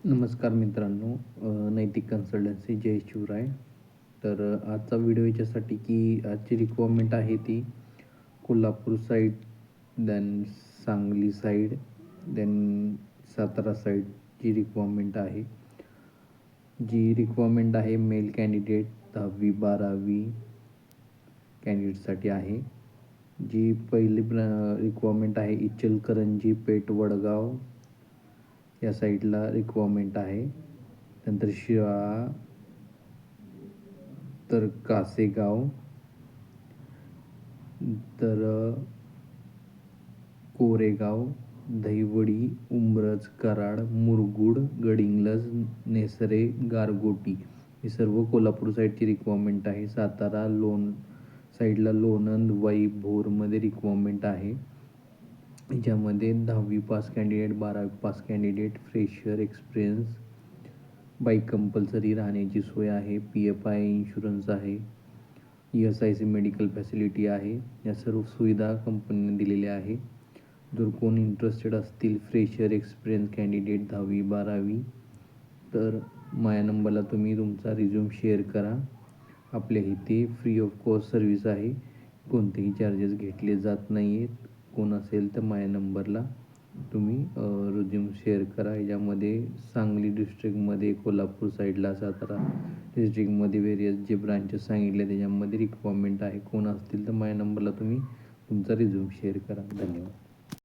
नमस्कार मित्रांनो, नैतिक कन्सल्टन्सी जय शिवराय. तर आजचा व्हिडिओ याच्यासाठी की आजची रिक्वायरमेंट आहे ती Kolhapur side, then Sangli side, then Satara साईडची रिक्वायरमेंट आहे. जी रिक्वायरमेंट आहे मेल कॅन्डिडेट 10वी-12वी कॅन्डिडेटसाठी आहे. जी पहिली रिक्वायरमेंट आहे इचलकरंजी, पेठ, वडगाव या साईडला रिक्वायरमेंट आहे. नंतर शिराळा, तर कासेगाव, तर कोरेगाव, दहिवडी, उंब्रज, कराड, मुरगुड, गडिंग्लज, नेसरे, गारगोटी हे सर्व कोल्हापूर साईडची रिक्वायरमेंट आहे. सातारा साईडला लोणंद, वाई, भोरमध्ये रिक्वायरमेंट आहे. ज्यामध्ये 10वी पास कॅन्डिडेट, 12वी pass candidate, fresher, experience, bike compulsory, राहण्याची सोय आहे, PFI इन्शुरन्स आहे, ESIC मेडिकल फॅसिलिटी आहे. या सर्व सुविधा कंपनीने दिलेल्या आहे. जर कोण इंटरेस्टेड असतील फ्रेशर एक्सपिरियन्स कॅन्डिडेट 10वी-12वी, तर माझ्या नंबरला तुम्ही तुमचा रिझ्यूम शेअर करा. आपल्या इथे फ्री ऑफ कॉस्ट सर्व्हिस आहे, कोणतेही चार्जेस घेतले जात नाही आहेत. कोण असेल तर माझ्या नंबरला तुम्ही रिझ्यूम शेअर करा. याच्यामध्ये सांगली डिस्ट्रिक्टमध्ये, कोल्हापूर साईडला, सातारा डिस्ट्रिक्टमध्ये वेरियस जे ब्रांचेस सांगितले त्याच्यामध्ये रिक्वायरमेंट आहे. कोण असतील तर माझ्या नंबरला तुम्ही तुमचा रिझ्यूम शेअर करा. धन्यवाद.